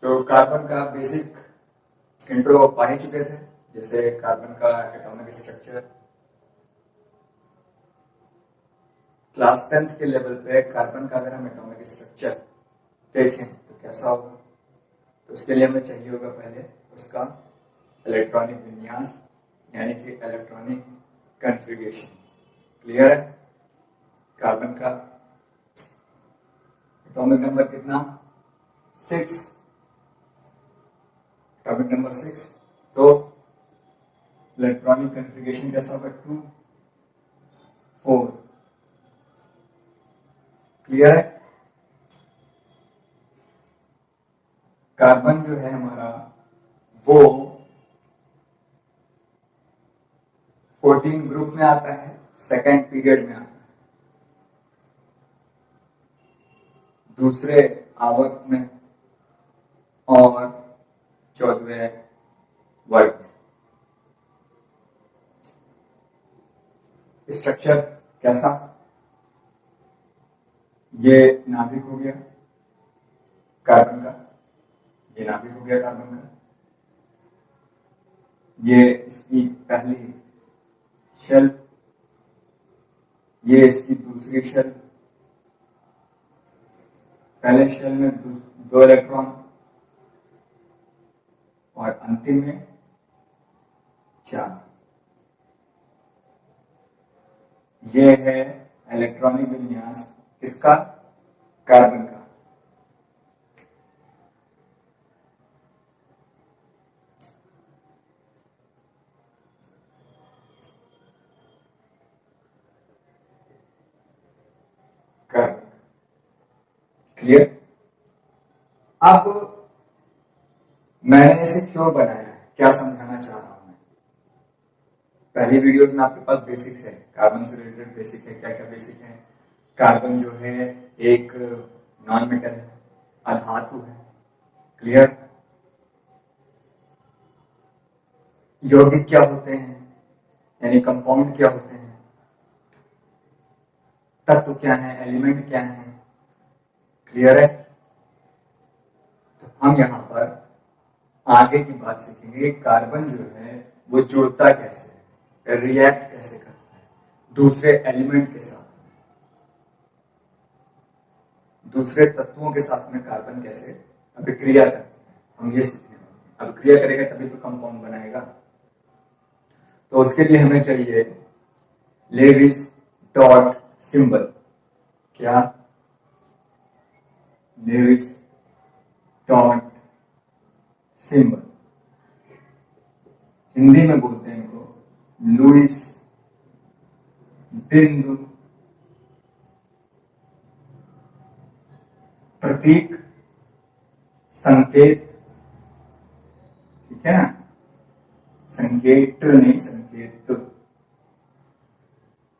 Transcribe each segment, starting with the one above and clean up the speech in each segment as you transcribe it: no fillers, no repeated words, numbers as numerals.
तो कार्बन का basic intro पा ही चुके थे, जैसे कार्बन का एटॉमिक स्ट्रक्चर। क्लास 10th के लेवल पे कार्बन का अगर हम एटॉमिक स्ट्रक्चर देखें तो कैसा होगा, तो उसके लिए हमें चाहिए होगा पहले उसका इलेक्ट्रॉनिक विन्यास, यानी कि इलेक्ट्रॉनिक कॉन्फ़िगरेशन। क्लियर है? कार्बन का एटॉमिक नंबर कितना? 6, एटॉमिक नंबर 6। तो इलेक्ट्रॉनिक कॉन्फ़िगरेशन कैसा होगा? 2, 4। क्लियर है? कार्बन जो है हमारा वो 14 ग्रुप में आता है, सेकेंड पीरियड में आता है, दूसरे आवर्त में और 14वें वर्ग में। स्ट्रक्चर कैसा? ये नाभिक हो गया कार्बन का, ये नाभिक हो गया कार्बन का, ये इसकी पहली शेल, ये इसकी दूसरी शेल, पहले शेल में 2 इलेक्ट्रॉन और अंतिम में 4। ये है इलेक्ट्रॉनिक विन्यास किसका? कार्बन का। कार्बन। क्लियर? अब मैंने इसे क्यों बनाया है, क्या समझाना चाह रहा हूं मैं? पहली वीडियोस में आपके पास बेसिक्स है, कार्बन से रिलेटेड बेसिक है। क्या क्या बेसिक है? कार्बन जो है एक नॉन मेटल है, अधातु है। क्लियर? यौगिक क्या होते हैं, यानी कंपाउंड क्या होते हैं, तत्व क्या है, एलिमेंट क्या है। क्लियर है? तो हम यहां पर आगे की बात सीखेंगे। कार्बन जो है वो जुड़ता कैसे है, रिएक्ट कैसे करता है दूसरे एलिमेंट के साथ, दूसरे तत्वों के साथ में कार्बन कैसे अभिक्रिया करता है, हम ये सीखने वाले हैं। अभिक्रिया करेगा तभी तो कंपाउंड बनाएगा। तो उसके लिए हमें चाहिए लेविस डॉट सिंबल। क्या? Lewis dot symbol. हिंदी में बोलते हैं इनको लुईस बिंदु प्रतीक संकेत। ठीक है ना? संकेत नहीं, संकेत।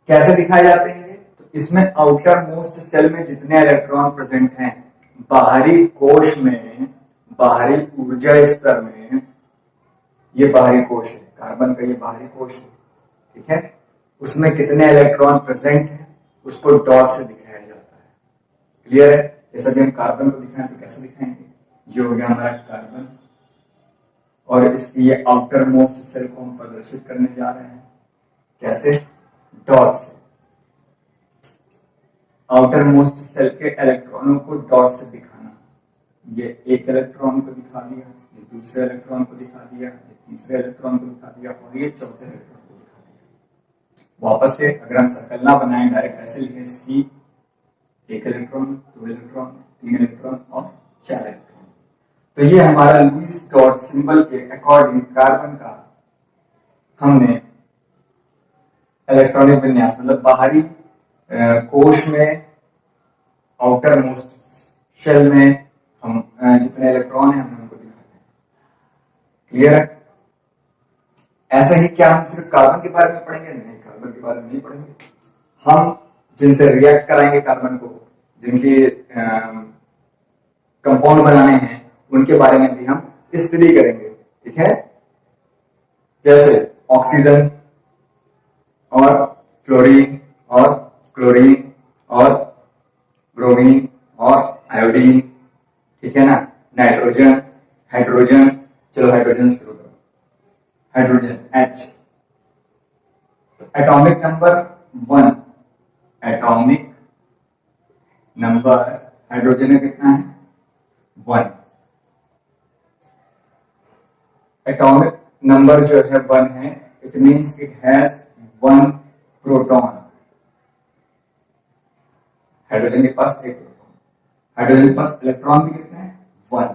कैसे दिखाए जाते हैं ये? तो इसमें आउटर मोस्ट सेल में जितने इलेक्ट्रॉन प्रेजेंट हैं, बाहरी कोश में, बाहरी ऊर्जा स्तर में, ये बाहरी कोश है कार्बन का, ये बाहरी कोश है। ठीक है? उसमें कितने इलेक्ट्रॉन प्रेजेंट है उसको डॉट से दिखाया जाता है। क्लियर है? जैसा कि हम कार्बन को दिखाएं तो कैसे दिखाएंगे? ये हो गया हमारा कार्बन, और इसकी ये आउटर मोस्ट सेल को हम प्रदर्शित करने जा रहे हैं। कैसे? डॉट से। आउटर मोस्ट सेल के इलेक्ट्रॉनों को डॉट से दिखाना। ये एक इलेक्ट्रॉन को दिखा दिया, ये दूसरे इलेक्ट्रॉन को दिखा दिया, ये तीसरे इलेक्ट्रॉन को दिखा दिया, और ये चौथे इलेक्ट्रॉन को दिखा दिया। वापस से अगर हम सर्कल ना बनाएं, डायरेक्ट ऐसे लिखें, सी एक इलेक्ट्रॉन, 2 इलेक्ट्रॉन, 3 इलेक्ट्रॉन और 4 इलेक्ट्रॉन। तो ये हमारा लुईस डॉट सिंबल के अकॉर्डिंग कार्बन का हमने इलेक्ट्रॉनिक विन्यास, मतलब बाहरी कोश में, आउटर मोस्ट शेल में हम जितने इलेक्ट्रॉन हैं हमने उनको दिखाते हैं। क्लियर है? ऐसा ही क्या हम सिर्फ कार्बन के बारे में पढ़ेंगे? नहीं, कार्बन के बारे में नहीं पढ़ेंगे। हम जिनसे रिएक्ट कराएंगे कार्बन को, जिनके कंपाउंड बनाने हैं, उनके बारे में भी हम स्टडी करेंगे। ठीक है? जैसे ऑक्सीजन और फ्लोरीन और क्लोरीन और ब्रोमीन और आयोडीन। ठीक है ना? नाइट्रोजन हाइड्रोजन, चलो हाइड्रोजन शुरू करो, हाइड्रोजन H, तो atomic number 1, atomic number hydrogen में कितना है 1, एटॉमिक नंबर जो है 1 है, it means it has 1 proton, hydrogen के पास एक प्रोटॉन, हाइड्रोजन के पास इलेक्ट्रॉन भी कितने हैं 1,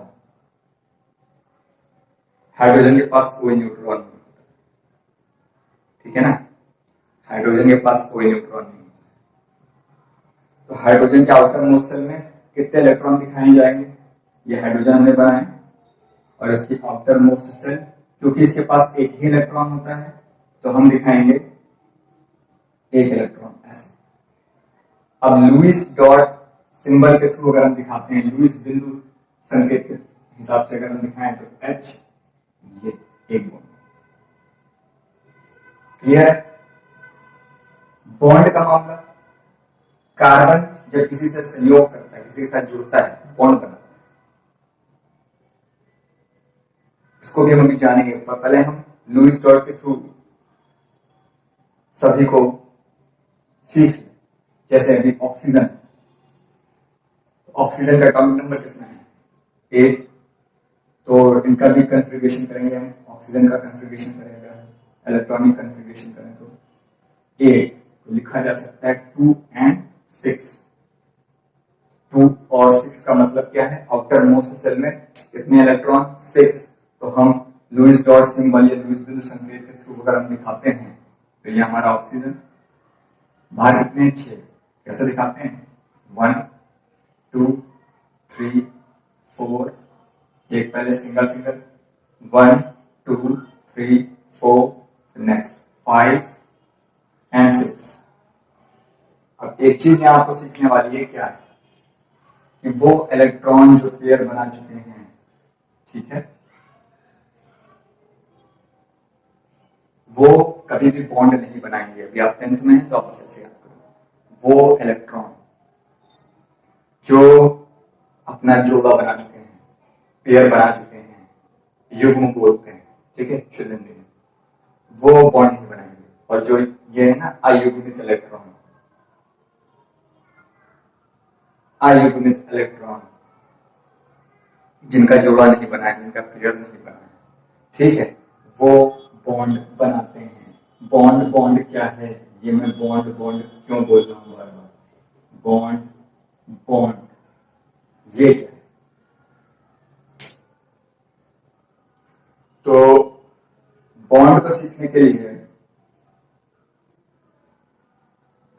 हाइड्रोजन के पास कोई न्यूट्रॉन नहीं होता, ठीक है ना, हाइड्रोजन के पास कोई न्यूट्रॉन नहीं होता, तो हाइड्रोजन के आउटर मोस्ट सेल में कितने इलेक्ट्रॉन दिखाए जाएंगे, ये हाइड्रोजन हमने बनाए और इसकी आउटर मोस्ट सेल, क्योंकि इसके पास एक ही इलेक्ट्रॉन होता है तो हम दिखाएंगे एक इलेक्ट्रॉन ऐसे। अब लुईस डॉट सिंबल के थ्रू अगर हम दिखाते हैं, लुईस बिंदु संकेत के हिसाब से अगर हम दिखाएं तो H, ये एक बॉन्ड, क्लियर है। बॉन्ड का मामला, कार्बन जब किसी से संयोग करता है, किसी के साथ जुड़ता है, बॉन्ड बनाता है, इसको भी हम अभी जानेंगे, पर पहले हम लुईस डॉट के थ्रू सभी को सीख लें। जैसे अभी ऑक्सीजन, ऑक्सीजन का एटॉमिक नंबर कितना है 8, तो इनका भी कंफिगरेशन करेंगे हम, ऑक्सीजन का कंफिगरेशन करेंगे, इलेक्ट्रॉनिक कंफिगरेशन करें तो 8, तो लिखा जा सकता है 2 and 6, 2 और 6 का मतलब क्या है, आउटर मोस्ट सेल में कितने इलेक्ट्रॉन 6, तो हम लुईस डॉट सिंबल या लुईस बिंदु संकेत के थ्रू अगर हम दिखाते हैं तो ये हमारा ऑक्सीजन, बाहर कितने 6, कैसे दिखाते हैं 1 2 3 4, एक पहले सिंगल सिंगल 1 2 3 4, नेक्स्ट 5 and 6। अब एक चीज यहाँ आपको सीखने वाली है क्या है कि वो इलेक्ट्रॉन जो पेयर बना चुके हैं, ठीक है, वो कभी भी बॉन्ड नहीं बनाएंगे। अभी आप 10th में हैं तो आप ऐसे याद करो, वो इलेक्ट्रॉन जो अपना जोड़ा बना चुके हैं, पेयर बना चुके हैं, युग्म बोलते हैं, ठीक है, शुद्ध हिंदी में, वो बॉन्ड नहीं बनाएंगे। और जो ये है ना अयुग्मित इलेक्ट्रॉन, अयुग्मित इलेक्ट्रॉन जिनका जोड़ा नहीं बना है, जिनका पेयर नहीं बना है, ठीक है, वो बॉन्ड बनाते हैं। बॉन्ड, बॉन्ड क्या है, ये मैं बॉन्ड बॉन्ड क्यों बोल रहा हूं बार बार, बॉन्ड बॉन्ड ये क्या है, तो बॉन्ड को सीखने के लिए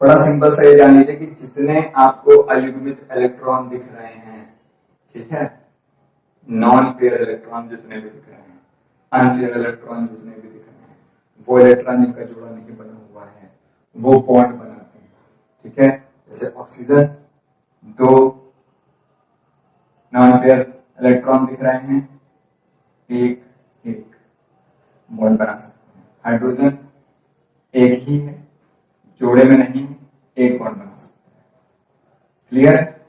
बड़ा सिंपल सा ये जान लीजिए कि जितने आपको अयुग्मित इलेक्ट्रॉन दिख रहे हैं, ठीक है, नॉन पेयर इलेक्ट्रॉन जितने भी दिख रहे हैं, अनपेयर इलेक्ट्रॉन जितने भी दिख रहे हैं, वो इलेक्ट्रॉन जिनका जोड़ा नहीं बना हुआ है वो बॉन्ड बनाते हैं, ठीक है। जैसे ऑक्सीजन 2 नॉन पेयर इलेक्ट्रॉन दिख रहे हैं, एक एक बॉन्ड बना सकते हैं। हाइड्रोजन एक ही है, जोड़े में नहीं है, एक बॉन्ड बना सकते हैं, क्लियर है।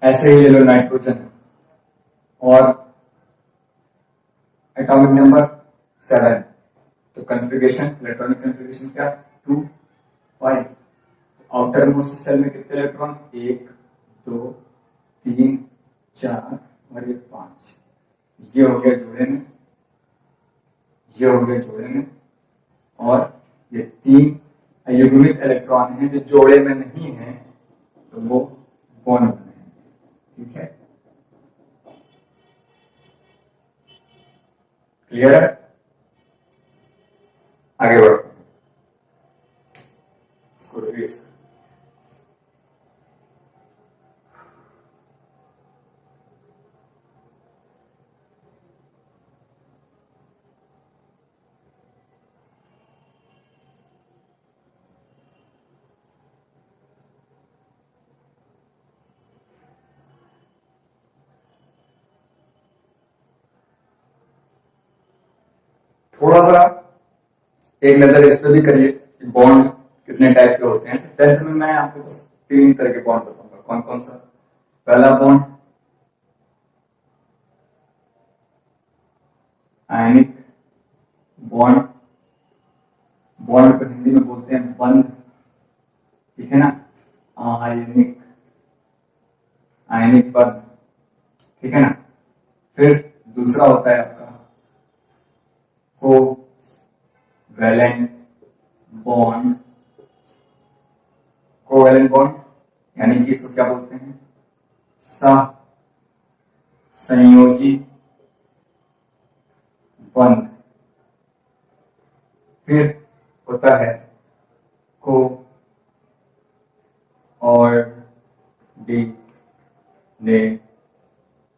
ऐसे ही ले लो नाइट्रोजन, और एटॉमिक नंबर 7, तो कंफिगरेशन, इलेक्ट्रॉनिक कंफिगरेशन क्या 2 5, आउटर मोस्ट सेल में कितने इलेक्ट्रॉन 1 2 3 4 और ये 5, ये हो गया जोड़े में, ये हो गया जोड़े में, और ये 3 अयुग्मित इलेक्ट्रॉन हैं जो जोड़े में नहीं है, तो वो बॉन्ड बनेंगे, ठीक है, क्लियर है। आगे बढ़ो, इसको रिलीज थोड़ा सा एक नजर इस पे भी करिए कि बॉन्ड कितने टाइप के होते हैं। 10th में मैं आपको बस 3 तरह के बॉन्ड बताऊंगा। कौन कौन सा? पहला बॉन्ड आयनिक बॉन्ड, बॉन्ड को हिंदी में बोलते हैं बंध, ठीक है ना, आयनिक, आयनिक बंध, ठीक है ना। फिर दूसरा होता है आपका कोवैलेंट बॉन्ड, कोवैलेंट बॉन्ड यानी कि इसको क्या बोलते हैं, सह संयोजी बंध। फिर होता है को ऑर्डिनेट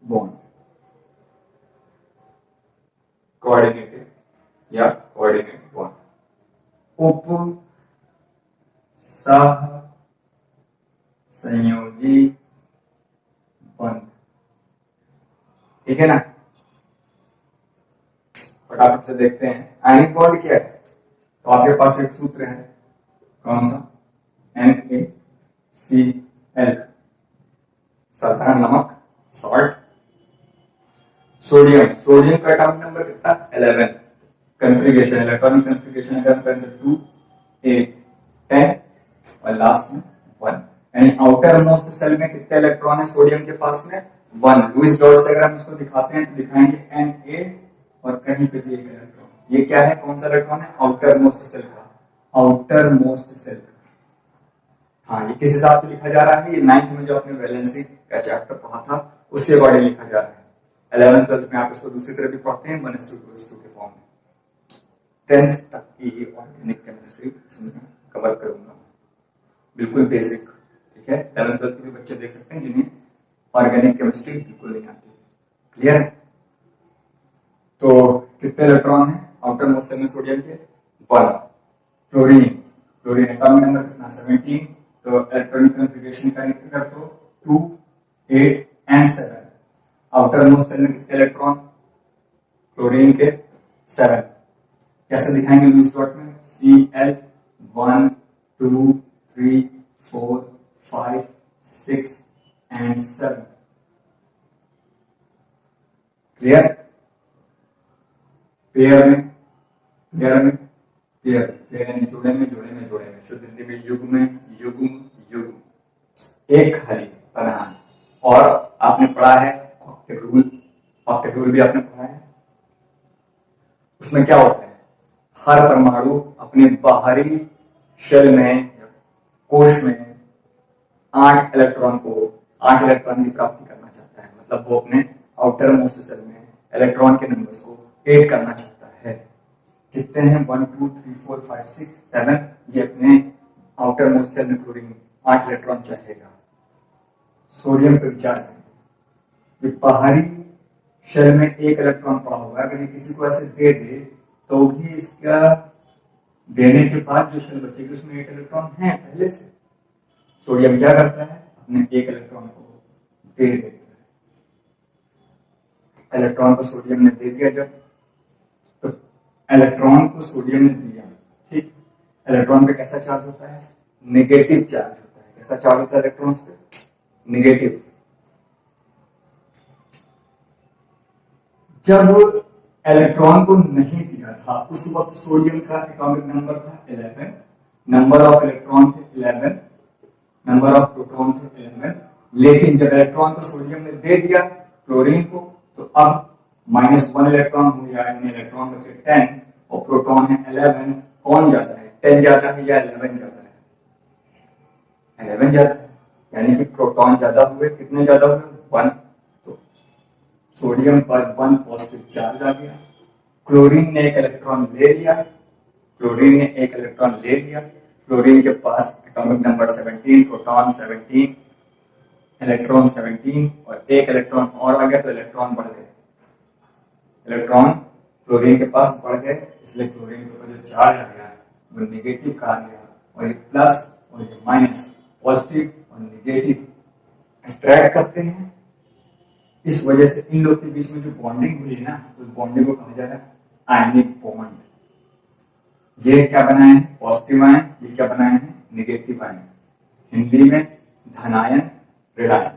बॉन्ड, कोऑर्डिनेटेड या कोऑर्डिनेट बॉन्ड, उप सह संयोजी बंध, ठीक है ना। फटाफट से देखते हैं आयनिक बॉन्ड क्या है। तो आपके पास एक सूत्र है, कौन सा, NaCl, साधारण नमक, सॉल्ट। सोडियम, सोडियम का एटॉमिक नंबर कितना, 11। कन्फिगरेशन, इलेक्ट्रॉनिक कन्फिगरेशन अगर हम करें तो 2 8 10 और लास्ट में 1, यानी आउटर मोस्ट सेल में कितने इलेक्ट्रॉन है सोडियम के पास में, 1। लुईस डॉट से अगर हम इसको दिखाते हैं तो दिखाएंगे Na और कहीं पे भी एक इलेक्ट्रॉन। ये क्या है, कौन सा इलेक्ट्रॉन है, आउटर मोस्ट सेल का, आउटर मोस्ट सेल का। हाँ, ये किस हिसाब से लिखा जा रहा है, ये 9th में जो आपने वैलेंसी का चैप्टर पढ़ा था उसके अकॉर्डिंग लिखा जा रहा है। 11th 12th में आप इसको दूसरी तरह भी पढ़ते हैं, 1:2 के फॉर्म में। 10th तक की ही ऑर्गेनिक केमिस्ट्री इसमें कवर करूंगा, बिल्कुल बेसिक, ठीक है। 11th 12th के भी बच्चे देख सकते हैं जिन्हें ऑर्गेनिक केमिस्ट्री बिल्कुल नहीं आती, क्लियर है। तो कितने इलेक्ट्रॉन है आउटर मोस्ट सेल में सोडियम के, 1। क्लोरीन, क्लोरीन एटॉमिक नंबर कितना, 17। तो इलेक्ट्रॉनिक कॉन्फ़िगरेशन का कर दो 2 8 एंड 7। आउटर मोस्ट सेल में कितने इलेक्ट्रॉन, क्लोरीन के 7। कैसे दिखाएंगे लुईस डॉट में, Cl 1 2 3 4 5 6 एंड 7, क्लियर। पेयर में, पेयर में, पेयर, पेयर यानी जोड़े में, जोड़े में, जोड़े में, शुद्ध हिंदी में युग्म में, युग्म, युग्म, एक खाली तनहान। और आपने पढ़ा है ऑक्टेट रूल, ऑक्टेट रूल भी आपने पढ़ा है। उसमें क्या होता है, हर परमाणु अपने बाहरी शेल में, कोश में 8 इलेक्ट्रॉन की प्राप्ति करना चाहता है। मतलब वो अपने आउटर मोस्ट सेल में इलेक्ट्रॉन के नंबर्स को 8 करना चाहता है। कितने हैं, 1 2 3 4 5 6 7। ये अपने आउटर मोस्ट सेल में क्लोरीन 8 इलेक्ट्रॉन चाहेगा। सोडियम पे विचार करेंगे, ये बाहरी शेल में 1 इलेक्ट्रॉन पड़ा हुआ है, अगर ये किसी को ऐसे दे दे तो भी इसका देने के बाद जो शेल बचेगी उसमें 8 इलेक्ट्रॉन है पहले से। सोडियम क्या करता है, अपने 1 इलेक्ट्रॉन को दे देता है। इलेक्ट्रॉन को सोडियम ने दे दिया, जब तो इलेक्ट्रॉन को सोडियम ने दिया, ठीक, इलेक्ट्रॉन पे कैसा चार्ज होता है, नेगेटिव चार्ज होता है। कैसा चार्ज होता है इलेक्ट्रॉन्स पे, नेगेटिव। जब इलेक्ट्रॉन को नहीं दिया था उस वक्त सोडियम का एटॉमिक नंबर था 11, नंबर ऑफ इलेक्ट्रॉन थे 11, नंबर ऑफ प्रोटॉन थे 11। लेकिन जब इलेक्ट्रॉन को सोडियम ने दे दिया क्लोरीन को, तो अब -1 इलेक्ट्रॉन हो गया, इलेक्ट्रॉन बचे 10 और प्रोटॉन है 11। कौन ज्यादा है, 10 ज्यादा है या 11 ज्यादा है, 11 ज्यादा है, यानी कि प्रोटॉन ज्यादा हुए। कितने ज्यादा हुए, 1। तो सोडियम पर 1 पॉजिटिव चार्ज आ गया। क्लोरीन ने 1 इलेक्ट्रॉन ले लिया, क्लोरीन ने 1 इलेक्ट्रॉन ले लिया। क्लोरीन के पास एटॉमिक नंबर 17, प्रोटॉन 17, इलेक्ट्रॉन 17 और 1 इलेक्ट्रॉन और आ गया, तो इलेक्ट्रॉन बढ़ गए। इलेक्ट्रॉन क्लोरीन के पास बढ़ गए, इसलिए क्लोरीन के ऊपर जो चार्ज आ गया वो नेगेटिव का आ गया, और ये प्लस और ये माइनस, पॉजिटिव और नेगेटिव अट्रैक्ट करते हैं। इस वजह से इन लोग के बीच में जो बॉन्डिंग हुई है ना, उस बॉन्डिंग को कहा जा रहा है आयनिक बॉन्ड। ये क्या बनाए हैं, पॉजिटिव आयन, ये क्या बनाए हैं, नेगेटिव आयन। हिंदी में धनायन, ऋणायन।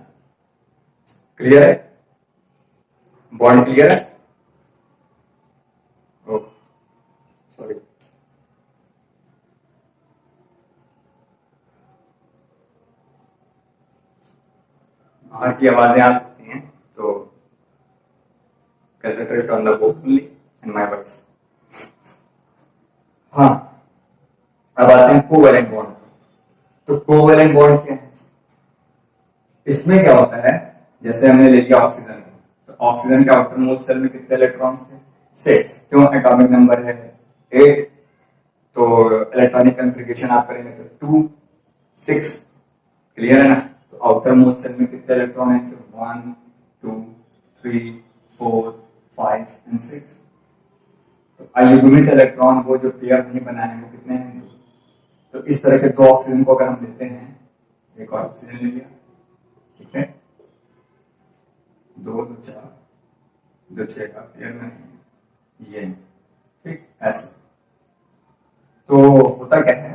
क्लियर है, बॉन्ड क्लियर है। बाहर की आवाजें आ सकती हैं, तो concentrate on the book only and my voice. हाँ, अब आते हैं कोवेलेंट बॉन्ड। तो कोवेलेंट बॉन्ड क्या है? इसमें क्या होता है, जैसे हमने ले लिया ऑक्सीजन, तो ऑक्सीजन के आउटर मोस्ट सेल में कितने इलेक्ट्रॉन्स थे? 6। क्यों? एटॉमिक नंबर है 8, तो इलेक्ट्रॉनिक कन्फिगरेशन आप करेंगे तो 2 6। क्लियर है ना? तो आउटर मोस्ट सेल में कितने इलेक्ट्रॉन है? 1 2 3 4 5 एंड 6। तो अयुग्मित इलेक्ट्रॉन वो जो पेयर नहीं बना है वो कितने हैं? 2। तो इस तरह के 2 ऑक्सीजन को अगर हम लेते हैं, एक और ऑक्सीजन ले लिया, ठीक है, 2 2 4 2 6 का पेयर नहीं, ये ठीक ऐसे। तो होता क्या है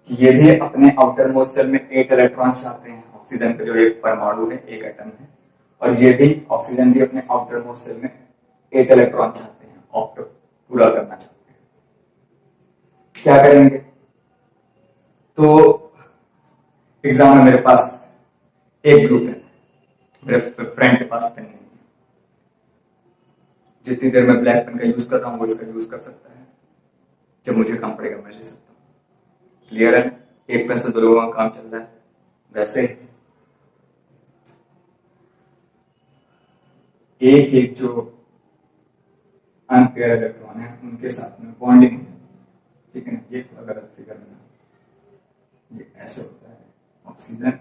कि ये भी अपने आउटर मोस्ट सेल में 8 इलेक्ट्रॉन चाहते हैं, ऑक्सीजन का जो एक परमाणु है, एक एटम है, और ये भी ऑक्सीजन भी अपने आउटर मोस्ट सेल में 8 इलेक्ट्रॉन चाहते हैं, ऑक्टो पूरा करना चाहते हैं। क्या करेंगे? तो एग्जाम में मेरे पास एक ब्लू पेन, मेरे फ्रेंड के पास पेन नहीं है, जितनी देर मैं ब्लैक पेन का यूज कर रहा हूँ वो इसका यूज कर सकता है, जब मुझे काम पड़ेगा मैं ले सकता हूँ। क्लियर है? एक पेन से 2 लोगों का काम चल रहा है। वैसे एक एक जो अनपेयर इलेक्ट्रॉन है उनके साथ में बॉन्डिंग है, ठीक है ना? ये थोड़ा गलत फिगर में, ये ऐसे होता है, ऑक्सीजन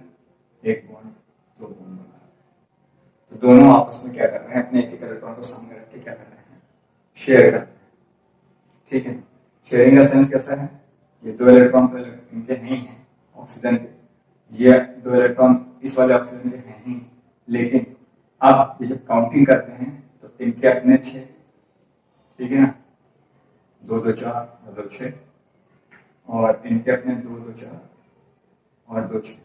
एक बॉन्ड 2 बॉन्ड बना रहा है, तो दोनों आपस में क्या कर रहे हैं? अपने एक एक इलेक्ट्रॉन को सामने रख के क्या कर रहे हैं? शेयर कर रहे हैं, ठीक है। शेयरिंग का सेंस कैसा है? ये 2 इलेक्ट्रॉन तो इनके नहीं है ऑक्सीजन के, ये 2 इलेक्ट्रॉन इस वाले ऑक्सीजन के हैं ही, लेकिन अब ये जब काउंटिंग करते हैं तो इनके अपने 6, ठीक है ना, 2 2 4 2 6, और इनके अपने 2 2 4 और 2 6।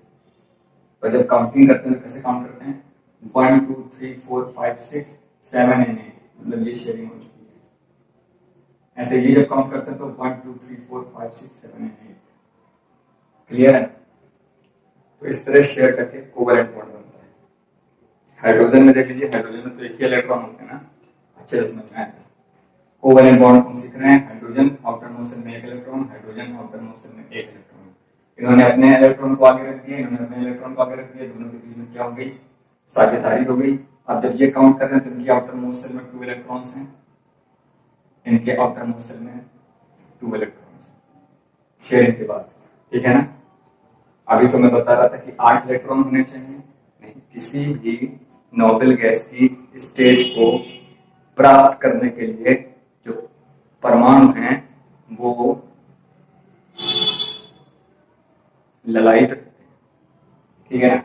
पर जब काउंटिंग करते हैं तो कैसे काउंट करते हैं? 1 2 3 4 5 6 7 एंड 8, मतलब ये शेयरिंग हो चुकी है। ऐसे ये जब काउंट करते हैं तो 1 2 3 4 5 6 7 एंड 8। क्लियर है? तो इस तरह शेयर करके कोवेलेंट बॉन्ड बनता है। हाइड्रोजन में देख लीजिए, हाइड्रोजन में तो एक ही इलेक्ट्रॉन होते हैं ना, अच्छे से समझ में आएगा। कोवेलेंट बॉन्ड हम सीख रहे हैं, हाइड्रोजन आउटर मोस्ट सेल में 1 electron, hydrogen outer most cell में 1 इलेक्ट्रॉन। इन्होंने अपने इलेक्ट्रॉन को आगे रख दिए, इन्होंने अपने इलेक्ट्रॉन को आगे रख दिया, दोनों के बीच में क्या हो गई? साझेदारी हो गई। अब जब ये काउंट कर रहे हैं तो इनकी आउटर मोस्ट सेल में 2 इलेक्ट्रॉन्स हैं, इनके आउटर मोस्ट सेल में 2 इलेक्ट्रॉन्स शेयरिंग के बाद, ठीक है ना? अभी तो मैं बता रहा था कि 8 इलेक्ट्रॉन होने चाहिए, नहीं, किसी भी नोबेल गैस की स्टेज को प्राप्त करने के लिए जो परमाणु हैं वो ललायित होते हैं, ठीक है ना?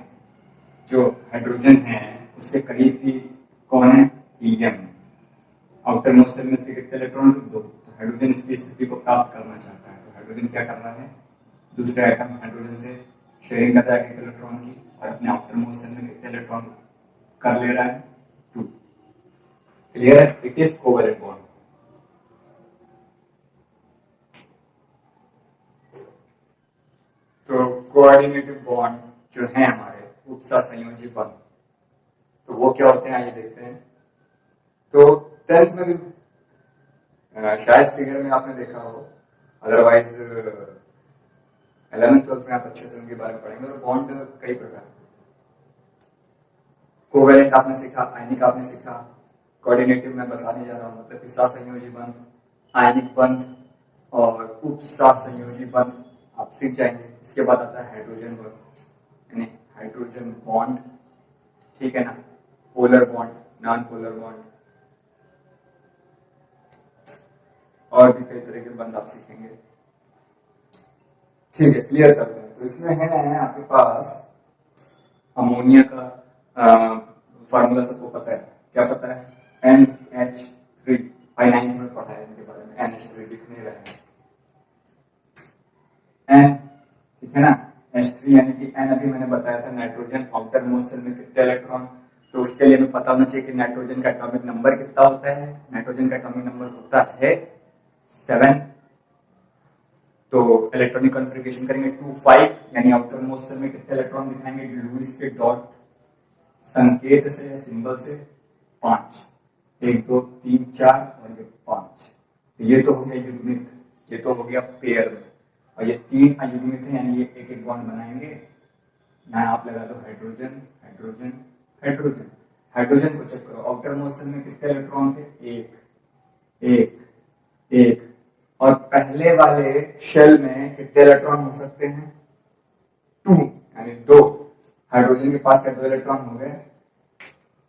जो हाइड्रोजन है उसके करीब भी कौन है? हीलियम है। आउटर मोस्ट सेल में से कितने इलेक्ट्रॉन? 2। तो हाइड्रोजन इसकी स्थिति को प्राप्त करना चाहता है, तो हाइड्रोजन क्या कर रहा है? दूसरे एटम हाइड्रोजन से शेयरिंग कर रहा है 1 इलेक्ट्रॉन की, और अपने आउटर मोस्ट सेल में कितने इलेक्ट्रॉन कर ले रहा है? 2। क्लियर है? It is covalent bond. तो कोऑर्डिनेटिव बॉन्ड जो है हमारे उपसा संयोजी बंध, तो वो क्या होते हैं आइए देखते हैं। तो 10th में भी शायद फिगर में आपने देखा हो, अदरवाइज 11th 12th में आप अच्छे से उनके बारे में पढ़ेंगे। और बॉन्ड कई प्रकार, कोवेलेंट आपने सीखा, आयनिक आपने सीखा, कोऑर्डिनेटिव में बताने जा रहा हूं, मतलब उपसा संयोजी बंध, आयनिक बंध और उपसा संयोजी बंध आप सीख जाएंगे। इसके बाद आता है हाइड्रोजन बॉन्ड, यानी हाइड्रोजन बॉन्ड, ठीक है ना, polar bond, non polar bond, और भी कई तरह के बंध आप सीखेंगे। ठीक है, क्लियर करते हैं। तो इसमें है आपके पास अमोनिया का फार्मूला सबको पता है, क्या पता है? NH3, 9th में पढ़ा है इनके बारे में, NH3 लिख नहीं रहे हैं, N, ठीक है ना, H3 यानी कि N अभी मैंने बताया था नाइट्रोजन आउटर मोस्ट सेल में कितने इलेक्ट्रॉन, तो उसके लिए हमें पता होना चाहिए कि नाइट्रोजन का एटॉमिक नंबर कितना होता है। नाइट्रोजन का एटॉमिक नंबर होता है 7, तो इलेक्ट्रॉनिक कॉन्फ़िगरेशन करेंगे 2 5, यानी आउटर मोस्ट सेल में कितने इलेक्ट्रॉन दिखाएंगे? लुईस के डॉट संकेत से या सिंबल से 5, 1 2 3 4 और ये 5। तो ये तो हो गया युग्मित, ये तो हो गया पेयर में, और ये 3 अयुग्मित है, यानी ये एक एक बॉन्ड बनाएंगे। यहाँ आप लगा दो हाइड्रोजन हाइड्रोजन हाइड्रोजन। हाइड्रोजन को चेक करो, आउटर मोस्ट शेल में कितने इलेक्ट्रॉन थे? एक एक एक। और पहले वाले शेल में कितने इलेक्ट्रॉन हो सकते हैं? 2, यानी 2। हाइड्रोजन के पास क्या 2 इलेक्ट्रॉन हो गए?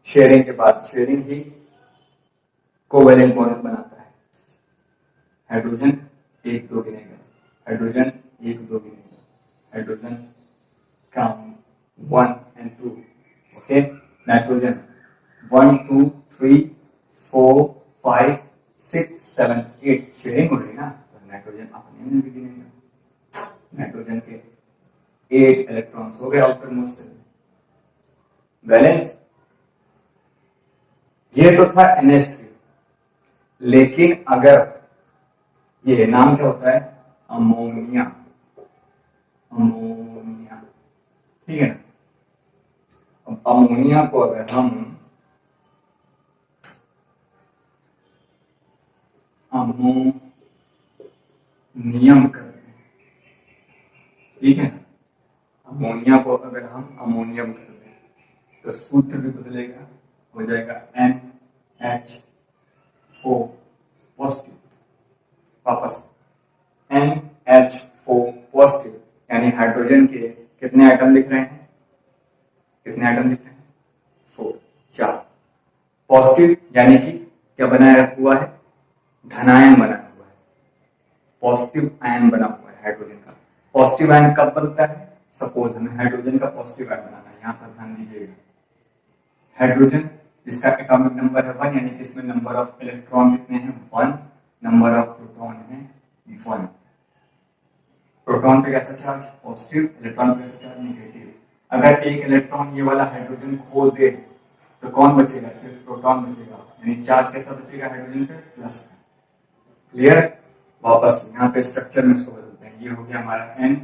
शेयरिंग के बाद, शेयरिंग ही कोवेलेंट बॉन्ड बनाता है। हाइड्रोजन 1 2 गिनेगा, हाइड्रोजन 1 2 गिनेगा, hydrogen count 1 and 2। Okay, nitrogen 1 2 3 4 5 6 7 8। Sharing हो रही ना, तो नाइट्रोजन अपने में भी गिनेगा। नाइट्रोजन के 8 इलेक्ट्रॉन्स हो गए आउटर मोस्ट शेल में। बैलेंस, ये तो था NH3, लेकिन अगर ये नाम क्या होता है? अमोनिया। अमोनिया, ठीक है ना। अब अमोनिया को अगर हम अमोनियम कर दें, ठीक है ना, अमोनिया को अगर हम अमोनियम कर दें तो सूत्र भी बदलेगा, हो जाएगा NH4 पॉजिटिव। वापस NH4 पॉजिटिव, यानी हाइड्रोजन के कितने आइटम लिख रहे हैं? कितने आइटम लिख रहे हैं? 4, 4 पॉजिटिव, यानी कि क्या बनाया हुआ है? धनायन बना हुआ है, पॉजिटिव आयन बना हुआ है हाइड्रोजन का। पॉजिटिव आयन कब बनता है? सपोज हमें हाइड्रोजन का पॉजिटिव आयन बनाना है, यहां पर ध्यान दीजिएगा। हाइड्रोजन जिसका एटॉमिक नंबर है 1, यानी कि इसमें नंबर ऑफ इलेक्ट्रॉन कितने हैं? 1। नंबर ऑफ प्रोटॉन है 1। प्रोटॉन पे कैसा चार्ज? पॉजिटिव। इलेक्ट्रॉन पे कैसा चार्ज? नेगेटिव। अगर एक इलेक्ट्रॉन ये वाला हाइड्रोजन खो दे तो कौन बचेगा? सिर्फ प्रोटॉन बचेगा, यानी चार्ज कैसा बचेगा हाइड्रोजन पे? प्लस। क्लियर? वापस यहाँ पे स्ट्रक्चर में इसको बदलते हैं। ये हो गया हमारा N,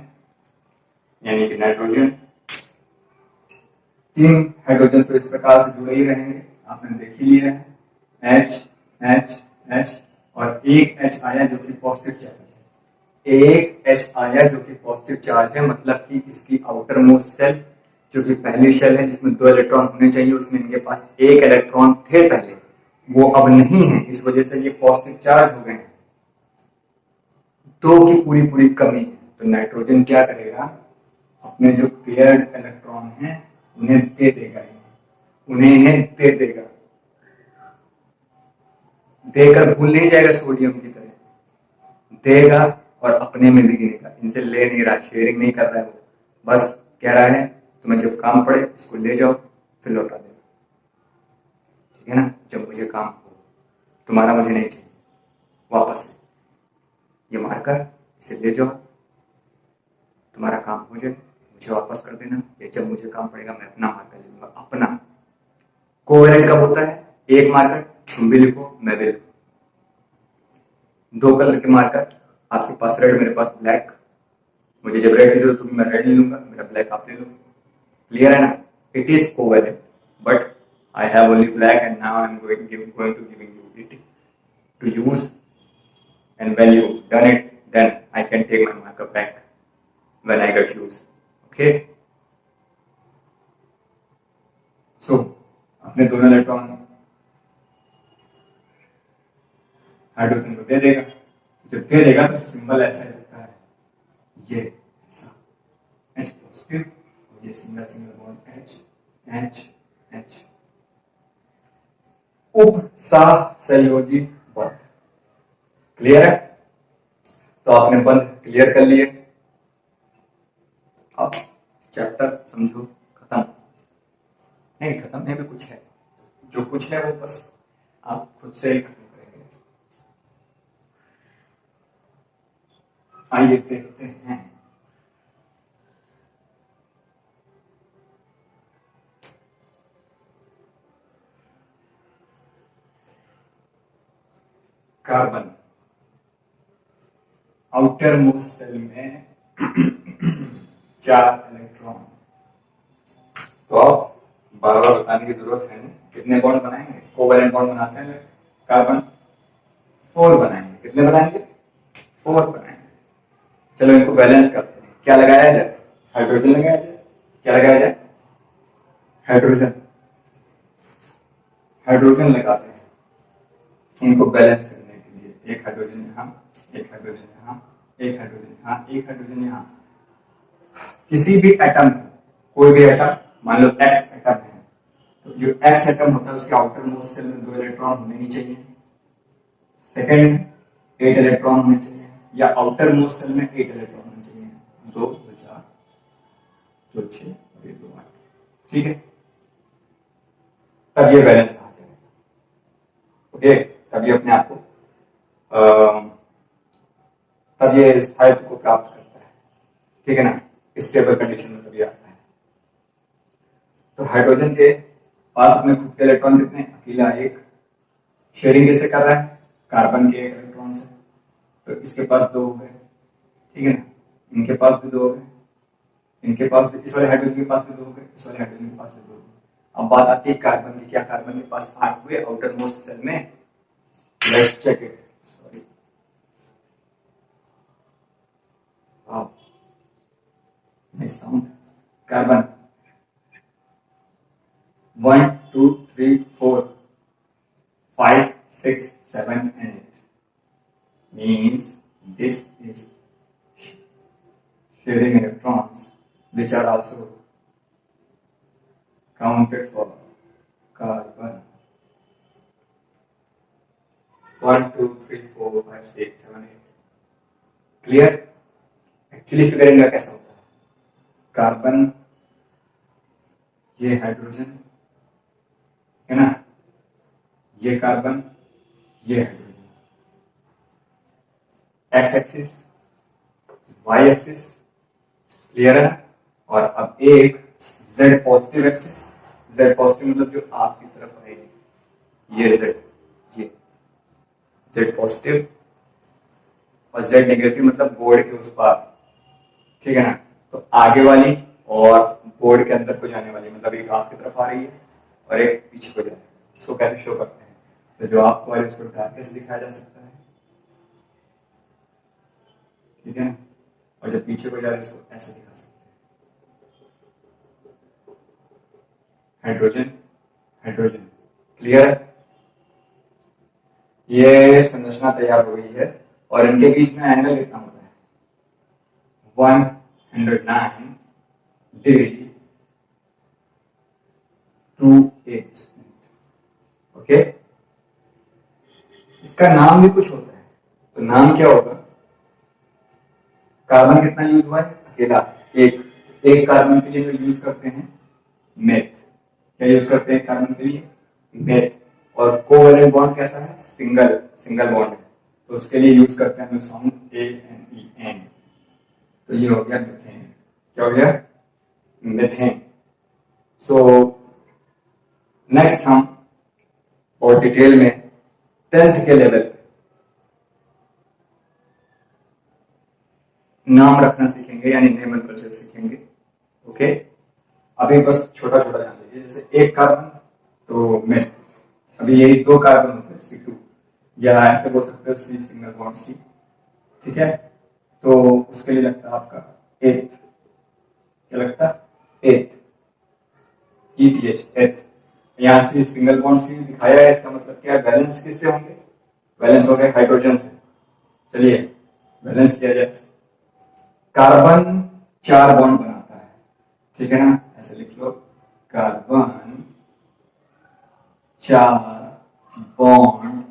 यानी कि नाइट्रोजन। 3 हाइड्रोजन तो इस प्रकार से जुड़े ही रहेंगे, आपने देख ही लिया है। H H H, और एक H आया जो कि पॉजिटिव चार्ज है। एक H आया जो कि पॉजिटिव चार्ज है, मतलब कि इसकी आउटर मोस्ट शेल जो कि पहली शेल है जिसमें 2 इलेक्ट्रॉन होने चाहिए, उसमें इनके पास 1 इलेक्ट्रॉन थे पहले, वो अब नहीं है, इस वजह से ये पॉजिटिव चार्ज हो गए हैं। 2 की पूरी पूरी कमी है, तो नाइट्रोजन क्या करेगा? अपने जो पेयर्ड इलेक्ट्रॉन हैं उन्हें दे देगा, इन्हें दे देगा, देकर भूल नहीं जाएगा सोडियम की तरह, देगा और अपने में भी गिनेगा। इनसे ले नहीं रहा, शेयरिंग नहीं कर रहा है वो, बस कह रहा है तुम्हें जब काम पड़े इसको ले जाओ फिर लौटा दे, ठीक है ना। जब मुझे काम हो, तुम्हारा मुझे नहीं चाहिए, वापस ये मारकर इसे ले जाओ, तुम्हारा काम हो जाए मुझे वापस कर देना, या जब मुझे काम पड़ेगा मैं अपना मार्कर ले लूंगा। अपना कोवेलेंट कब होता है? एक मार्कर तुम भी लिखो मैं भी लिखूं, 2 कलर के मार्कर, आपके पास रेड मेरे पास ब्लैक, मुझे जब रेड की जरूरत होगी मैं रेड ले लूंगा, मेरा ब्लैक आप ले लो। क्लियर है ना? It is covalent, but I have only black and now I am going to giving you it to use, and when you done it then I can take my marker back when I get use. Okay, so अपने दोनों electron hydrogen को दे देगा, जब दे देगा तो symbol ऐसा दिखता है, ये ऐसा H पॉजिटिव, ये single single bond H H H, उपसहसंयोजी बंध। क्लियर है? तो आपने बंध क्लियर कर लिए, अब चैप्टर समझो खत्म। नहीं खत्म नहीं, भी कुछ है, जो कुछ है वो बस आप खुद से ही खत्म करेंगे। आइए देखते हैं कार्बन आउटर मोस्ट शेल में 4 इलेक्ट्रॉन, तो अब बार बार बताने की जरूरत है नहीं। कितने बॉन्ड बनाएंगे? कोवैलेंट बॉन्ड बनाते हैं कार्बन, 4 बनाएंगे। कितने बनाएंगे? 4 बनाएंगे। चलो इनको बैलेंस करते हैं। क्या लगाया जाए? हाइड्रोजन लगाया जाए। क्या लगाया जाए? हाइड्रोजन। हाइड्रोजन लगाते हैं इनको बैलेंस करने के लिए। एक हाइड्रोजन यहाँ, एक हाइड्रोजन यहाँ, एक हाइड्रोजन यहाँ, एक हाइड्रोजन यहाँ। किसी भी एटम, कोई भी एटम, मान लो एक्स एटम है, तो जो एक्स एटम होता है उसके आउटर मोस्ट सेल में 2 इलेक्ट्रॉन होने ही चाहिए। सेकंड, 8 इलेक्ट्रॉन होने चाहिए, या आउटर मोस्ट सेल में 8 इलेक्ट्रॉन होने चाहिए। 2 2 4 2 6 और 2 8। ठीक है, तब ये बैलेंस आ जाएगा। ओके, तब ये अपने आप को तब ये स्थायित्व को प्राप्त करता है। ठीक है ना, स्टेबल कंडीशन में तभी आता है। तो हाइड्रोजन के पास अपने खुद के इलेक्ट्रॉन कितने? अकेला एक। शेयरिंग किससे कर रहा है? कार्बन के 1 इलेक्ट्रॉन से। तो इसके पास 2 हो गए। ठीक है ना, इनके पास भी 2 हो गए, इनके पास भी, इस वाले हाइड्रोजन के पास भी 2 हो गए, इस वाले हाइड्रोजन के पास भी 2 हो गए। अब बात आती है कार्बन की। क्या कार्बन के पास 8 हुए आउटर मोस्ट सेल में? Let's check it. Sorry, nice sound. Carbon 1 2 3 4 5 6 7 and 8 means this is sharing electrons which are also counted for carbon. 1 2 3 4 5 6 7 8। Clear? Actually figuring का कैसा होता है? कार्बन, ये हाइड्रोजन है ना, ये कार्बन, ये hydrogen, X axis, Y axis. Clear है ना? और अब एक Z positive axis. Z positive मतलब जो आपकी तरफ आएगी, ये जेड, ये जेड पॉजिटिव, और जेड नेगेटिव मतलब बोर्ड के उस पार। ठीक है ना, तो आगे वाली और बोर्ड के अंदर को जाने वाली, मतलब एक आपकी तरफ आ रही है और एक पीछे को जा रही है। इसको कैसे शो करते हैं? तो जो आपको वाले उसको डार्केस्ट दिखाया जा सकता है। ठीक है ना, और जब पीछे को जा रहे इसको ऐसे दिखा सकते हैं। Hydrogen, hydrogen. क्लियर? ये संरचना तैयार हो गई है और इनके बीच में एंगल कितना होता है? 109 डिग्री 28। ओके, इसका नाम भी कुछ होता है, तो नाम क्या होगा? कार्बन कितना यूज हुआ है? अकेला एक कार्बन के लिए यूज करते हैं मेथ। क्या यूज करते हैं कार्बन के लिए? मेथ। और कोवैलेंट बॉन्ड कैसा है? सिंगल बॉन्ड है, तो उसके लिए यूज करते हैं साउंड ANEN। तो ये हो गया मीथेन। क्या हो गया? मीथेन। सो नेक्स्ट हम और डिटेल में 10th के लेवल पे नाम रखना सीखेंगे, यानी नोमेनक्लेचर सीखेंगे। ओके, अभी बस छोटा छोटा जान लीजिए। जैसे एक कार्बन तो मेथ, अभी यही 2 कार्बन होते हैं C2, या ऐसे बोल सकते हो C सिंगल बॉन्ड C। ठीक है, तो उसके लिए लगता है आपका 8th। क्या लगता है? 8th, ETH, 8th। यहाँ से सिंगल बॉन्ड C दिखाया है, इसका मतलब क्या? बैलेंस किससे होंगे? बैलेंस हो गए हाइड्रोजन से। चलिए बैलेंस किया जाए। कार्बन 4 बॉन्ड बनाता है। ठीक है ना, ऐसे लिख लो, कार्बन 4 बॉन्ड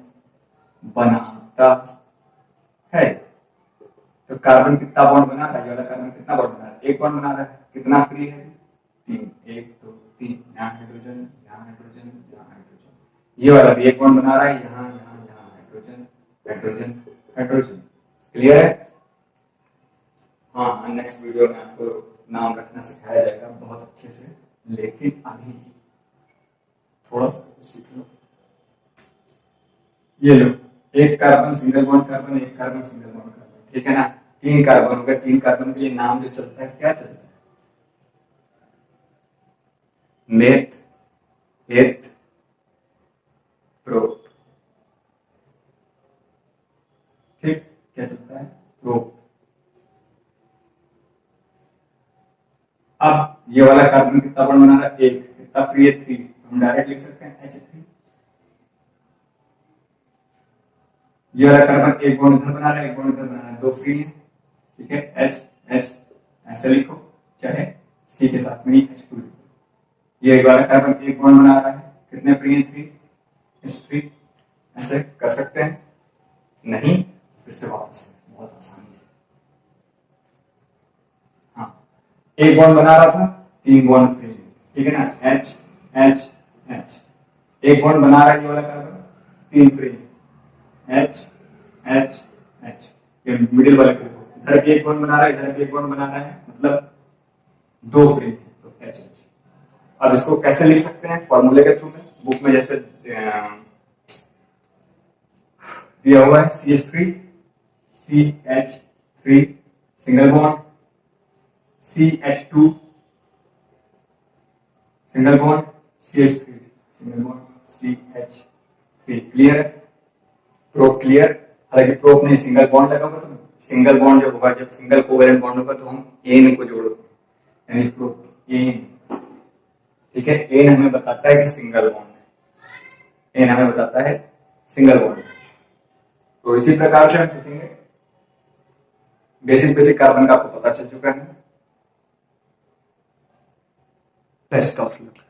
बनाता है। तो कार्बन कितना बॉन्ड बना रहा है? ये वाला कार्बन कितना बॉन्ड बना रहा है? 1 बॉन्ड बना रहा है। कितना फ्री है? 3। 1 2 3, यहाँ हाइड्रोजन, यहाँ हाइड्रोजन, यहाँ हाइड्रोजन। ये वाला भी 1 बॉन्ड बना रहा है, यहाँ यहाँ यहाँ हाइड्रोजन, हाइड्रोजन, हाइड्रोजन। क्लियर है? हाँ, नेक्स्ट वीडियो में आपको नाम रखना सिखाया जाएगा बहुत अच्छे से, लेकिन अभी थोड़ा सा कुछ सीख लो। ये लो, एक कार्बन सिंगल बॉन्ड कार्बन, एक कार्बन सिंगल बॉन्ड कार्बन। ठीक है ना, 3 कार्बन हो गए। 3 कार्बन के लिए नाम जो चलता है, क्या चलता है? मेथ, एथ प्रोप। ठीक, क्या चलता है? प्रोप। अब ये वाला कार्बन कितना बॉन्ड बना रहा है? एक। कितना फ्री है? 3। तो हम डायरेक्ट लिख सकते हैं H3। ये वाला कार्बन एक बॉन्ड इधर बना रहा है, एक बॉन्ड इधर बना रहा है, 2 फ्री है। ठीक है, H H ऐसे लिखो, चाहे C के साथ में ही H2 लिखो। ये वाला कार्बन एक बॉन्ड बना रहा है, कितने फ्री है? 3 H3। ऐसे कर सकते हैं? नहीं, फिर से वापस, बहुत आसानी से। हाँ, एक बॉन्ड बना रहा था, 3 बॉन्ड फ्री है। ठीक है ना, H H H। एक बॉन्ड बना रहा है ये वाला कार्बन, 3 फ्री है, H H H। ये मिडिल वाले को इधर भी एक बॉन्ड बना रहा है, इधर भी एक बॉन्ड बना रहा है, मतलब 2 फ्री है, तो H H। अब इसको कैसे लिख सकते हैं? फॉर्मूले के थ्रू में, बुक में जैसे दिया हुआ है, CH3 CH3 single bond, CH2 single bond, CH3 single bond, CH3। Clear है? Prop clear? हालांकि प्रोप नहीं, सिंगल बॉन्ड लगा होगा, तो सिंगल बॉन्ड जब होगा, जब सिंगल कोवेलेंट बॉन्ड होगा, तो हम एन को जोड़ते हैं, यानी प्रोप एन। ठीक है, एन हमें बताता है कि सिंगल बॉन्ड है, एन हमें बताता है सिंगल बॉन्ड। तो इसी प्रकार से हम सीखेंगे। बेसिक कार्बन का आपको पता चल चुका है। Best of luck.